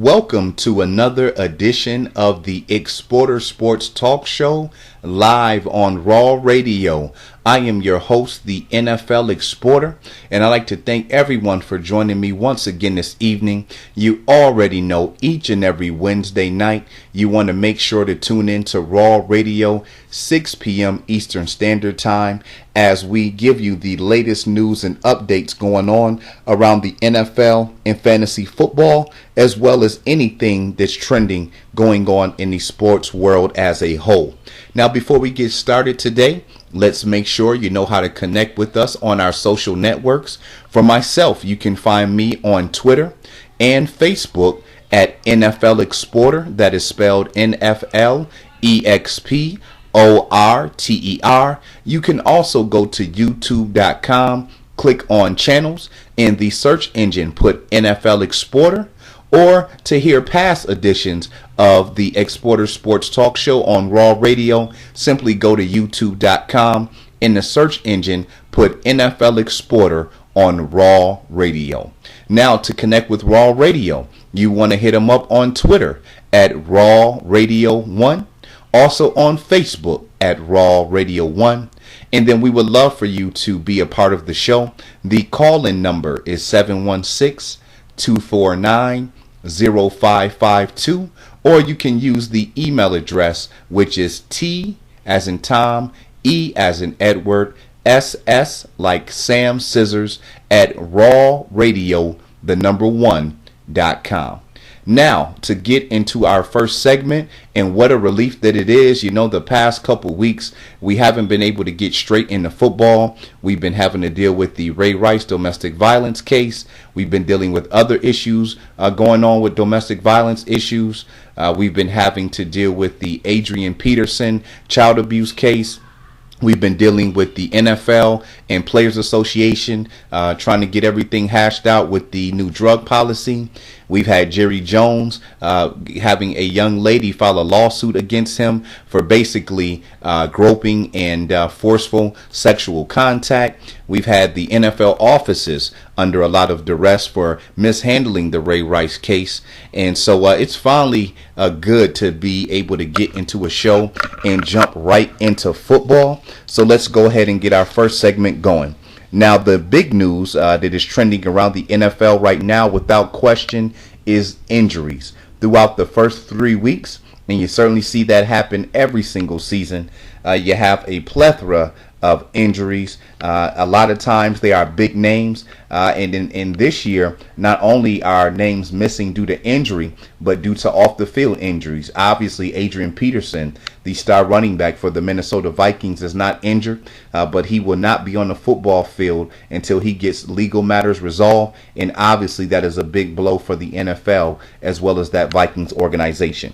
Welcome to another edition of the Exporter Sports Talk Show live on Raw Radio. I am your host, the NFL Exporter, and I'd like to thank everyone for joining me once again this evening. You already know each and every Wednesday night you want to make sure to tune in to Raw Radio, 6 p.m. Eastern Standard Time, as we give you the latest news and updates going on around the NFL and fantasy football, as well as anything that's trending going on in the sports world as a whole. Now, before we get started today, let's make sure you know how to connect with us on our social networks. For myself, you can find me on Twitter and Facebook at NFLExporter. That is spelled NFLExporter. You can also go to youtube.com, click on channels, in the search engine put NFL Exporter, or to hear past editions of the Exporter Sports Talk Show on Raw Radio, simply go to youtube.com. In the search engine, put NFL Exporter on Raw Radio. Now, to connect with Raw Radio, you want to hit them up on Twitter at Raw Radio 1, also on Facebook at Raw Radio 1. And then we would love for you to be a part of the show. The call-in number is 716-249-0552, or you can use the email address, which is T as in Tom, E as in Edward, SS like Sam Scissors at rawradio1.com. Now, to get into our first segment, and what a relief that it is. You know, the past couple weeks, we haven't been able to get straight into football. We've been having to deal with the Ray Rice domestic violence case. We've been dealing with other issues going on with domestic violence issues. We've been having to deal with the Adrian Peterson child abuse case. We've been dealing with the NFL and Players Association, trying to get everything hashed out with the new drug policy. We've had Jerry Jones having a young lady file a lawsuit against him for basically groping and forceful sexual contact. We've had the NFL offices under a lot of duress for mishandling the Ray Rice case. And so it's finally good to be able to get into a show and jump right into football. So let's go ahead and get our first segment going. Now, the big news that is trending around the NFL right now, without question, is injuries. Throughout the first 3 weeks, and you certainly see that happen every single season, you have a plethora of injuries. A lot of times they are big names, and in this year, not only are names missing due to injury, but due to off the field injuries. Obviously, Adrian Peterson, the star running back for the Minnesota Vikings, is not injured, but he will not be on the football field until he gets legal matters resolved, and obviously that is a big blow for the NFL as well as that Vikings organization.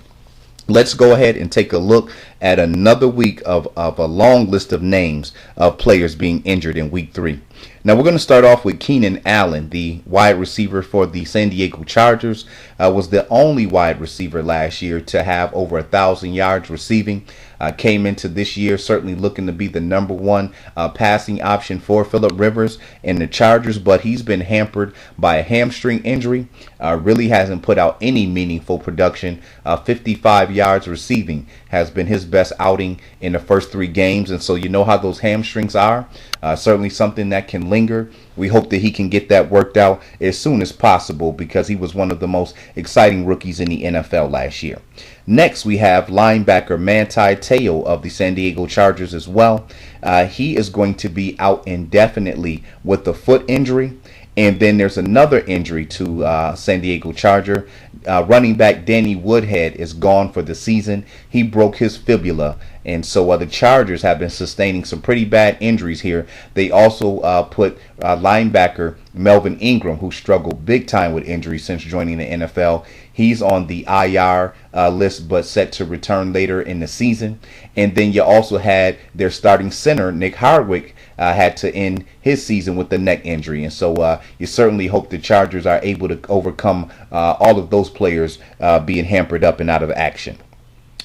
Let's go ahead and take a look at another week of a long list of names of players being injured in week 3. Now, we're going to start off with Keenan Allen, the wide receiver for the San Diego Chargers. Was the only wide receiver last year to have over 1,000 yards receiving. Came into this year certainly looking to be the number one passing option for Phillip Rivers and the Chargers, but he's been hampered by a hamstring injury. Really hasn't put out any meaningful production. 55 yards receiving has been his best outing in the first 3 games, and so you know how those hamstrings are. Certainly something that can linger. We hope that he can get that worked out as soon as possible, because he was one of the most exciting rookies in the NFL last year. Next, we have linebacker Manti Te'o of the San Diego Chargers as well. He is going to be out indefinitely with a foot injury. And then there's another injury to San Diego Charger. Running back Danny Woodhead is gone for the season. He broke his fibula. And so the Chargers have been sustaining some pretty bad injuries here. They also put linebacker Melvin Ingram, who struggled big time with injuries since joining the NFL. He's on the IR list, but set to return later in the season. And then you also had their starting center, Nick Hardwick, had to end his season with the neck injury. And so you certainly hope the Chargers are able to overcome all of those players being hampered up and out of action.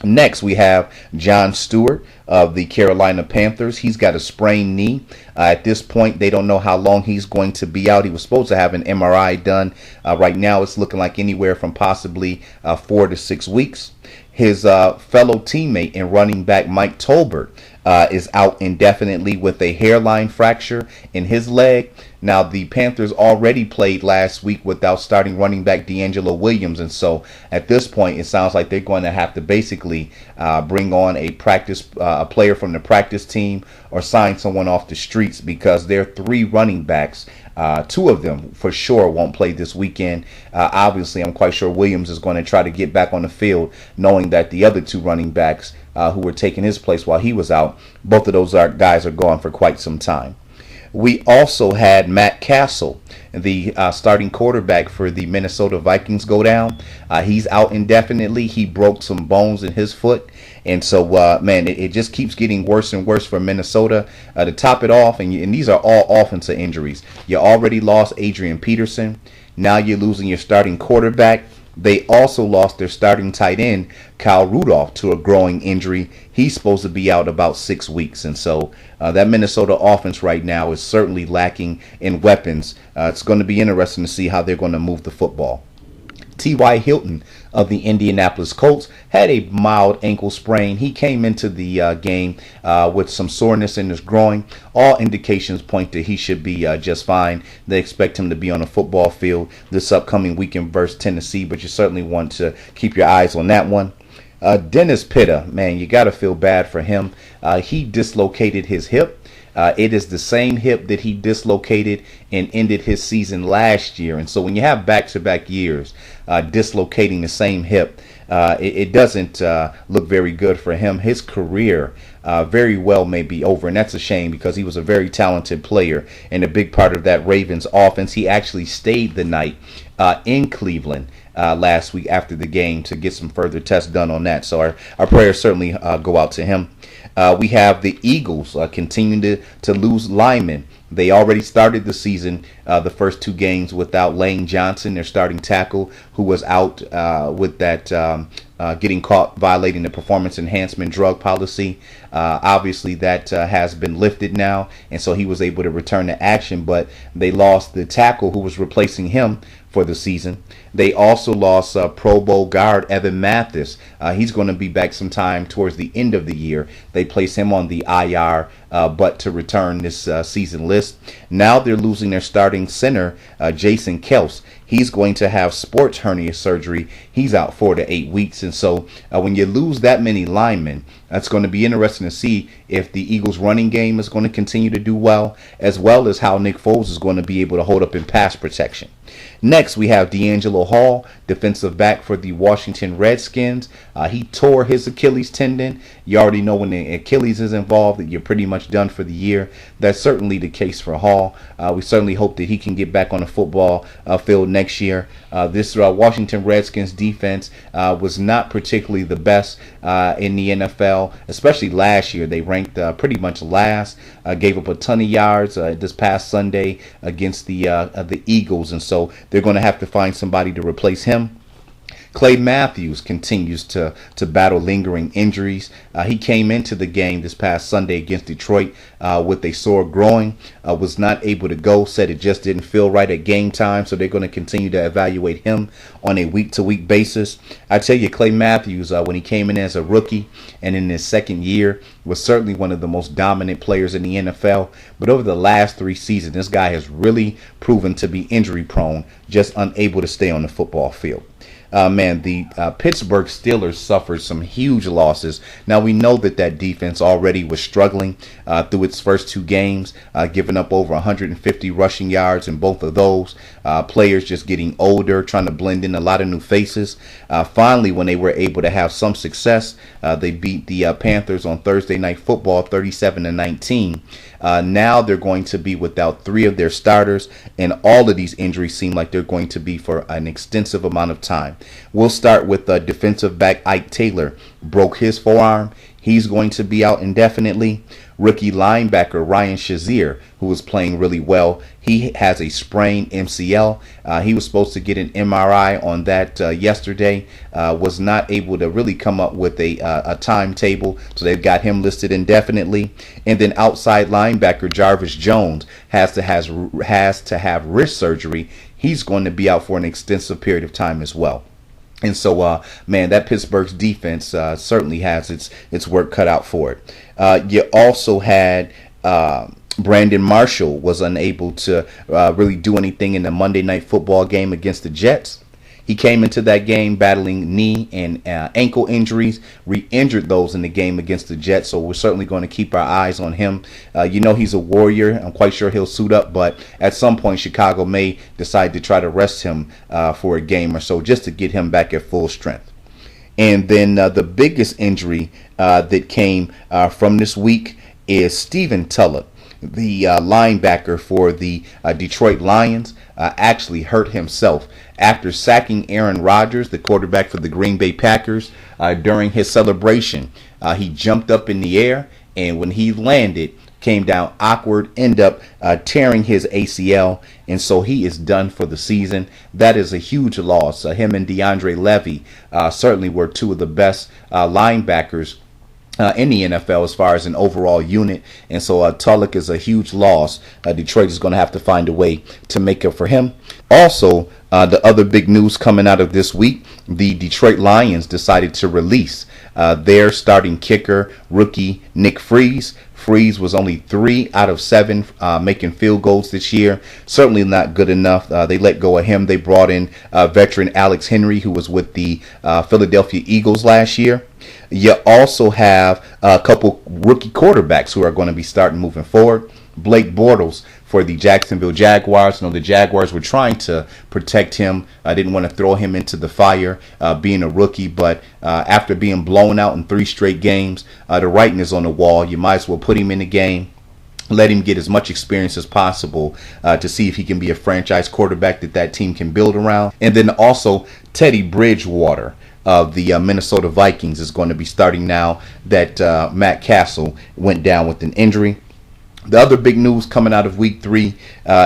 Next, we have John Stewart of the Carolina Panthers. He's got a sprained knee. At this point, they don't know how long he's going to be out. He was supposed to have an MRI done. Right now, it's looking like anywhere from possibly 4 to 6 weeks. His fellow teammate and running back Mike Tolbert is out indefinitely with a hairline fracture in his leg. Now, the Panthers already played last week without starting running back D'Angelo Williams, and so at this point, it sounds like they're going to have to basically bring on a player from the practice team or sign someone off the streets, because their 3 running backs, 2 of them for sure won't play this weekend. Obviously, I'm quite sure Williams is going to try to get back on the field, knowing that the other 2 running backs who were taking his place while he was out, both of those guys are gone for quite some time. We also had Matt Castle, the starting quarterback for the Minnesota Vikings, go down. He's out indefinitely. He broke some bones in his foot. And so, man, it just keeps getting worse and worse for Minnesota. To top it off, and these are all offensive injuries. You already lost Adrian Peterson. Now you're losing your starting quarterback. They also lost their starting tight end, Kyle Rudolph, to a growing injury. He's supposed to be out about 6 weeks. And so that Minnesota offense right now is certainly lacking in weapons. It's going to be interesting to see how they're going to move the football. T.Y. Hilton of the Indianapolis Colts had a mild ankle sprain. He came into the game with some soreness in his groin. All indications point to he should be just fine. They expect him to be on a football field this upcoming weekend versus Tennessee, but you certainly want to keep your eyes on that one. Dennis Pitta, man, you got to feel bad for him. He dislocated his hip. It is the same hip that he dislocated and ended his season last year. And so when you have back-to-back years dislocating the same hip, it doesn't look very good for him. His career very well may be over, and that's a shame because he was a very talented player and a big part of that Ravens offense. He actually stayed the night in Cleveland last week after the game to get some further tests done on that. So our prayers certainly go out to him. We have the Eagles continuing to lose linemen. They already started the season, the first 2 games, without Lane Johnson, their starting tackle, who was out with that getting caught violating the performance enhancement drug policy. Obviously, that has been lifted now, and so he was able to return to action, but they lost the tackle who was replacing him for the season. They also lost Pro Bowl guard Evan Mathis. He's going to be back sometime towards the end of the year. They place him on the IR, but to return this season list. Now they're losing their starting center, Jason Kels. He's going to have sports hernia surgery. He's out 4 to 8 weeks. And so when you lose that many linemen, that's going to be interesting to see if the Eagles running game is going to continue to do well as how Nick Foles is going to be able to hold up in pass protection. Next, we have D'Angelo Hall, defensive back for the Washington Redskins. He tore his Achilles tendon. You already know when the Achilles is involved that you're pretty much done for the year. That's certainly the case for Hall. We certainly hope that he can get back on the football field next year. This Washington Redskins defense was not particularly the best in the NFL, especially last year. They ranked pretty much last, gave up a ton of yards this past Sunday against the Eagles, and so they're going to have to find somebody to replace him. Clay Matthews continues to battle lingering injuries. He came into the game this past Sunday against Detroit with a sore groin, was not able to go, said it just didn't feel right at game time, so they're going to continue to evaluate him on a week-to-week basis. I tell you, Clay Matthews, when he came in as a rookie and in his second year, was certainly one of the most dominant players in the NFL, but over the last 3 seasons, this guy has really proven to be injury-prone, just unable to stay on the football field. The Pittsburgh Steelers suffered some huge losses. Now, we know that defense already was struggling through its first 2 games, giving up over 150 rushing yards in both of those. Players just getting older, trying to blend in a lot of new faces. Finally, when they were able to have some success, they beat the Panthers on Thursday Night Football 37-19. Now they're going to be without 3 of their starters, and all of these injuries seem like they're going to be for an extensive amount of time. We'll start with defensive back Ike Taylor. Broke his forearm. He's going to be out indefinitely. Rookie linebacker Ryan Shazier, who was playing really well, he has a sprained MCL. He was supposed to get an MRI on that yesterday. Was not able to really come up with a timetable, so they've got him listed indefinitely. And then outside linebacker Jarvis Jones has to have wrist surgery. He's going to be out for an extensive period of time as well. And so, man, that Pittsburgh's defense certainly has its work cut out for it. You also had Brandon Marshall was unable to really do anything in the Monday Night Football game against the Jets. He came into that game battling knee and ankle injuries, re-injured those in the game against the Jets, so we're certainly going to keep our eyes on him. He's a warrior. I'm quite sure he'll suit up, but at some point Chicago may decide to try to rest him for a game or so just to get him back at full strength. And then the biggest injury that came from this week is Steven Tulloch, the linebacker for the Detroit Lions. Actually hurt himself after sacking Aaron Rodgers, the quarterback for the Green Bay Packers, during his celebration. He jumped up in the air, and when he landed, came down awkward, ended up tearing his ACL, and so he is done for the season. That is a huge loss. Him and DeAndre Levy certainly were two of the best linebackers in the NFL as far as an overall unit, and so Tulloch is a huge loss. Detroit is going to have to find a way to make up for him. Also, the other big news coming out of this week, the Detroit Lions decided to release their starting kicker, rookie Nick Freese. Freese was only 3 out of 7 making field goals this year. Certainly not good enough. They let go of him. They brought in veteran Alex Henry, who was with the Philadelphia Eagles last year. You also have a couple rookie quarterbacks who are going to be starting moving forward. Blake Bortles for the Jacksonville Jaguars. The Jaguars were trying to protect him. I didn't want to throw him into the fire being a rookie, but after being blown out in 3 straight games, the writing is on the wall. You might as well put him in the game. Let him get as much experience as possible to see if he can be a franchise quarterback that team can build around. And then also Teddy Bridgewater of the Minnesota Vikings is going to be starting now that Matt Castle went down with an injury. The other big news coming out of week 3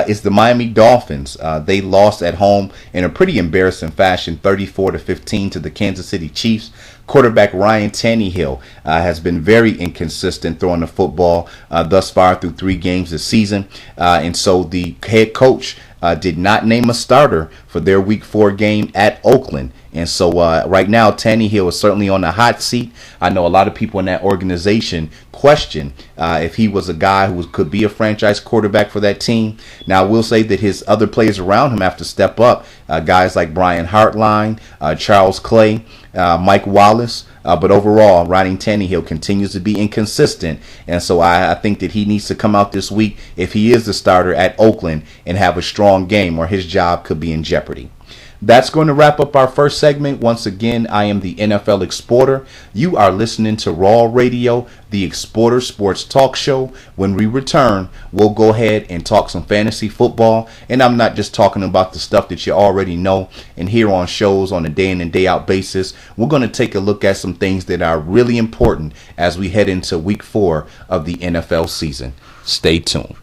is the Miami Dolphins. They lost at home in a pretty embarrassing fashion, 34-15 to the Kansas City Chiefs. Quarterback Ryan Tannehill has been very inconsistent throwing the football thus far through 3 games this season. And so the head coach did not name a starter for their week 4 game at Oakland. And so right now, Tannehill is certainly on the hot seat. I know a lot of people in that organization question if he was a guy who could be a franchise quarterback for that team. Now, I will say that his other players around him have to step up. Guys like Brian Hartline, Charles Clay, Mike Wallace. But overall, Ryan Tannehill continues to be inconsistent. And so I think that he needs to come out this week if he is the starter at Oakland and have a strong game, or his job could be in jeopardy. That's going to wrap up our first segment. Once again, I am the NFL Exporter. You are listening to Raw Radio, the Exporter Sports Talk Show. When we return, we'll go ahead and talk some fantasy football. And I'm not just talking about the stuff that you already know and hear on shows on a day in and day out basis. We're going to take a look at some things that are really important as we head into week 4 of the NFL season. Stay tuned.